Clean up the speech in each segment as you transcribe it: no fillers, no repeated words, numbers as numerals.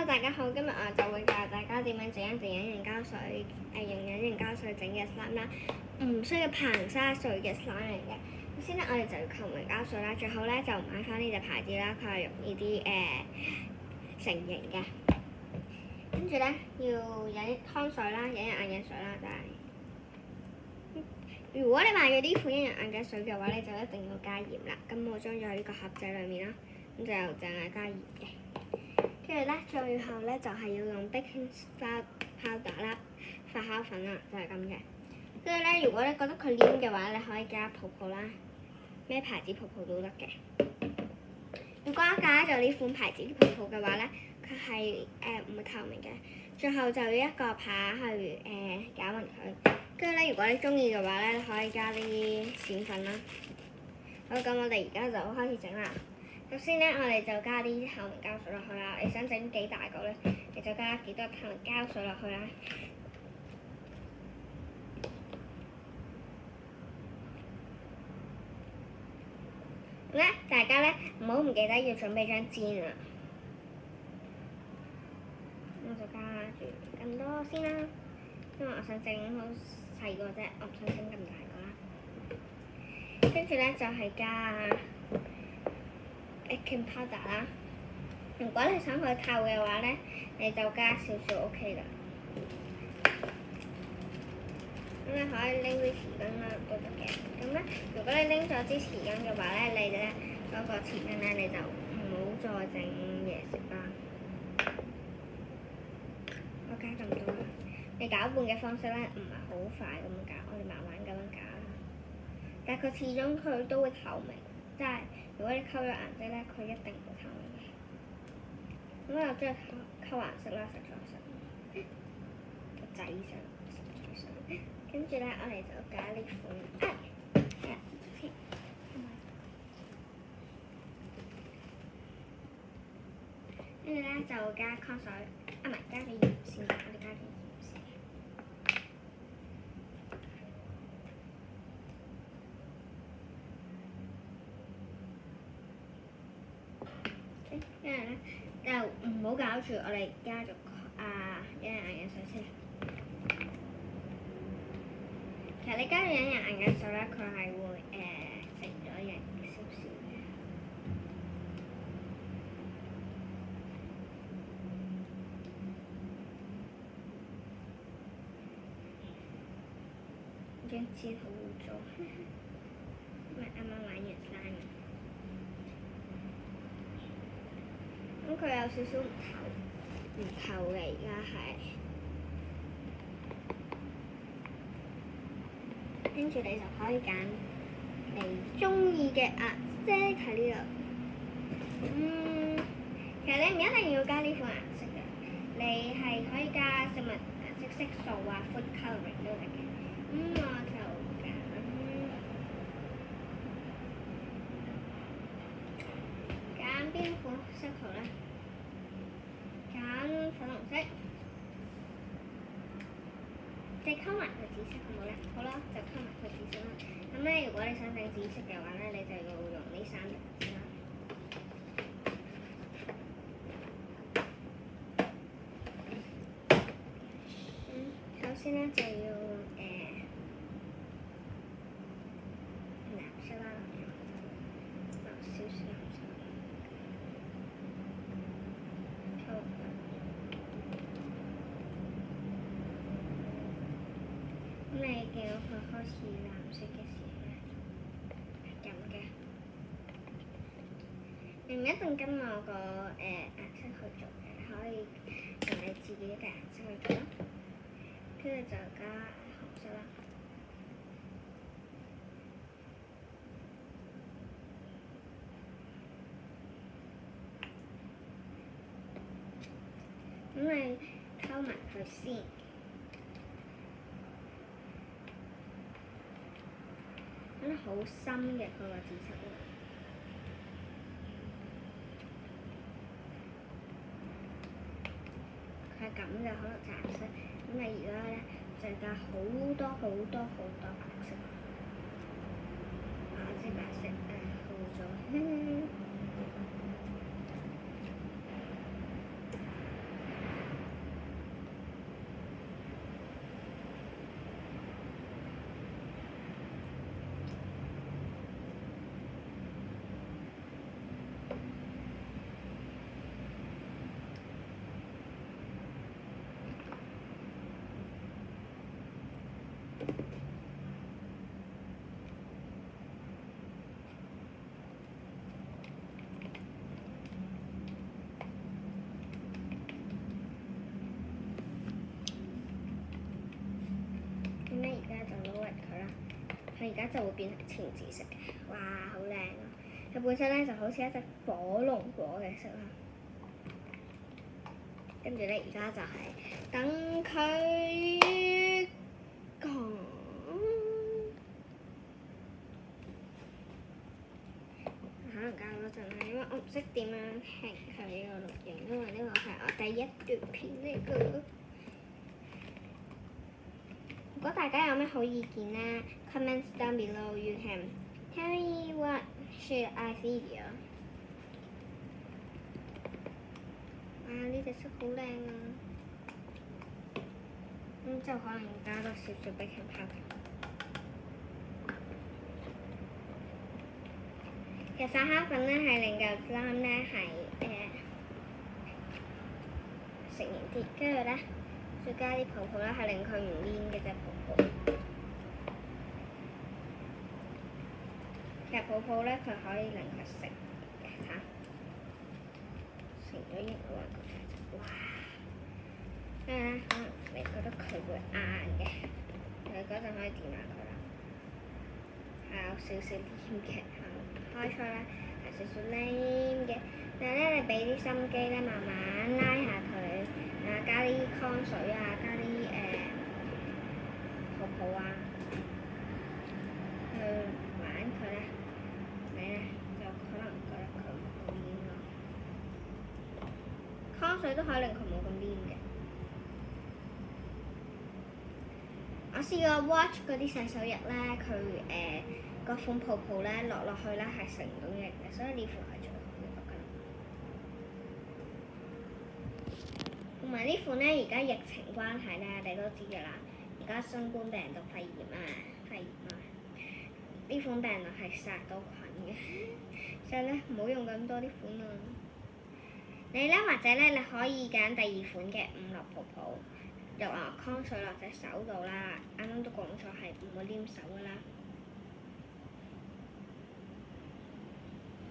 大家好，今日我就會教大家點樣整一件隱形膠水，用隱形膠水整嘅 slime 啦，唔需要硼砂水嘅 slime 嚟嘅。首先咧，我哋就要求明膠水啦，最好咧就買翻呢隻牌子啦，佢係用呢啲成型嘅。跟住咧要飲湯水啦，飲眼鏡水啦，就係。如果你買咗呢款隱形眼鏡水嘅話，你就一定要加鹽啦。咁我裝咗喺呢個盒仔裡面啦，咁就淨係加鹽嘅。跟住咧，最後咧就係要用 baking powder 啦、發酵粉啦，就係咁嘅。跟住咧，如果你覺得佢黏嘅話，你可以加泡泡啦，咩牌子泡泡都得嘅。如果加咗呢款牌子泡泡嘅話咧，佢係唔會透明嘅。最後就要一個把去攪勻佢。跟住咧，如果你中意嘅話咧，你可以加啲閃粉啦。好，咁我哋而家就開始整啦。首先咧，我哋就加啲透明膠水落去啦。你想整幾大個咧，你就加幾多透明膠水落去啦。咁咧，大家咧唔記得要準備張氈啊。我就加住咁多先啦，因為我想整好細個啫，我唔想整咁大個啦。跟住咧就係加baking powder 啦，如果你想佢透嘅話咧，你就加少少 OK 啦。咁你可以拎啲匙羹啦都得嘅。咁咧，如果你拎咗支匙羹嘅話咧，你咧嗰個匙羹咧你就唔好再整嘢食啦。我加咁多啦，你攪拌嘅方式咧唔係好快咁樣攪，我哋慢慢咁樣攪啦。但係佢始終佢都會透明，即係。如果你溝咗顏色咧，佢一定會透明嘅。咁我中意溝顏色啦，實在上個仔上，實在上。跟住咧，我哋就加呢款，跟住咧就加湯水，唔係加啲鹽先，我哋加啲鹽先。跟住咧就唔好搞住，我哋加咗隱形眼鏡水先。其實你加咗隱形眼鏡水咧，佢係會成咗型少少嘅。張氈好污糟，因為啱啱玩完山。咁佢有少少唔透嘅，而家係。跟住你就可以揀你中意嘅顏色喺呢度。其實你唔一定要加呢款顏色嘅，你係可以加食物顏色色素啊 ，food colouring 都得嘅。我就揀邊款色好咧？揀粉紅色。你溝埋佢紫色好冇咧？好啦，就溝埋佢紫色啦。咁咧，如果你想整紫色嘅話咧，你就要用呢3隻色啦。首先咧就要藍色啦，少少藍色。咁你見到佢開始藍色嘅時候咧，係咁嘅。你唔一定跟我個顏色去做嘅，可以用你自己嘅顏色去做啦。跟住就加紅色啦。咁你溝埋佢先。好深嘅佢個紫色喎，佢係咁嘅，可能橙色。咁你而家咧就加好多白色，即白色好咗。佢而家就會變成淺紫色嘅，哇，好靚啊！佢本身咧就好似一隻火龍果嘅色啦。跟住咧，而家就係等佢講。可能教嗰陣啦，因為我唔識點樣停佢呢個錄影，因為呢個係我第一段片嚟㗎。如果大家有咩好意見咧 ，comments down below. You can tell me what should I video. 哇！呢隻色好靚啊！之後可能加多少少 baking powder。其實撒蝦粉咧係令嚿衫咧係食完啲，跟住咧再加啲泡泡咧係令佢唔黏嘅隻泡泡。其實泡泡咧佢可以令佢食嘅嚇，成咗型喎！哇！跟住咧可能你覺得佢會硬嘅，你嗰陣可以掂下佢啦，係有少少黏嘅嚇。開菜咧係少少黏嘅，但係咧你俾啲心機咧，慢慢拉下佢，加啲湯水啊，加啲泡泡啊，去玩佢咧，你咧就可能覺得佢冇咁黏咯。湯水都可以令佢冇咁黏嘅。我試過 watch 嗰啲洗手液咧，佢嗰款泡泡咧落去咧係成唔到型嘅，所以呢款係最好嘅嗰間。同埋呢款咧，而家疫情關係咧，你都知㗎啦。而家新冠病毒肺炎啊，呢款病毒係殺到菌嘅，所以咧唔好用咁多啲款啊。你咧或者咧，你可以揀第二款嘅五樂泡泡，又話湯水落隻手度啦。啱啱都講咗係唔會黏手㗎啦。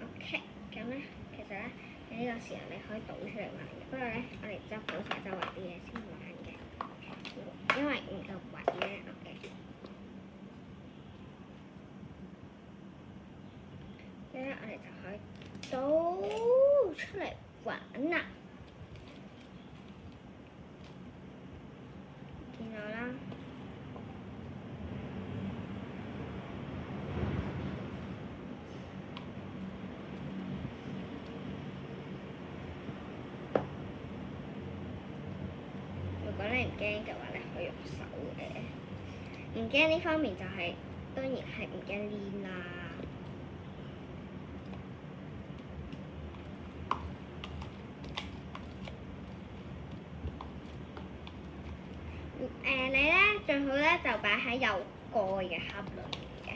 OK， 咁咧，其實咧喺呢個時候你可以倒出嚟玩嘅，不過咧我哋執好晒周圍啲嘢先玩嘅，因為唔夠位咧。OK， 跟住咧我哋就可以倒出嚟玩啦。見到啦。如果你唔驚嘅話咧，可以用手嘅。唔驚呢方面就係、當然係唔驚黏啦。你咧最好咧就擺喺有蓋嘅盒裏面嘅，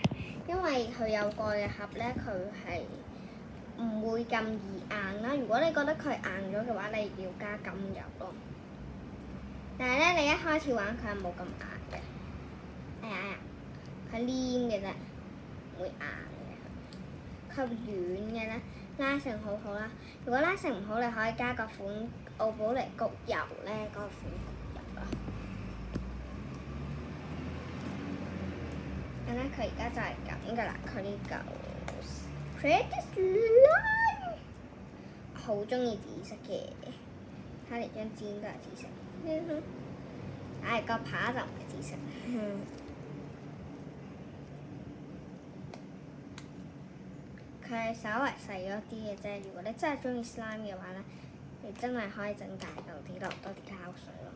因為佢有蓋嘅盒咧，佢係唔會咁易硬啦。如果你覺得佢硬咗嘅話，你要加甘油咯。但係咧，你一開始玩佢係冇咁硬嘅，哎呀，佢黏嘅啫，唔會硬嘅。佢軟嘅咧，拉成好好啦。如果拉成唔好，你可以加個款奧寶尼焗油咧，嗰個款焗油啦。咁咧，佢而家就係咁噶啦，佢呢嚿 Pretty Slime， 好鍾意紫色嘅，睇嚟張紙都係紫色。個扒就唔係紫色。佢係稍為細咗啲嘅啫。如果你真係鍾意 slime 嘅話咧，你真係可以整大嚿啲，落多啲膠水咯。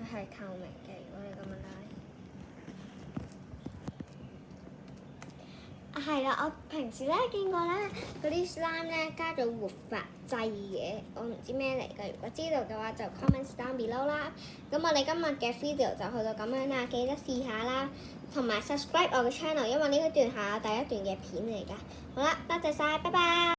佢係透明嘅，如果你咁樣拉。係啦，我平時咧見過咧嗰啲 slime 咧加咗活發劑嘅，我唔知咩嚟㗎。如果知道嘅話就 comment down below 啦。咁我哋今日嘅 video 就去到咁樣啦，記得試下啦，同埋 subscribe 我嘅 channel，因為呢一段係我第一段嘅片嚟㗎。好啦，多謝晒，拜拜。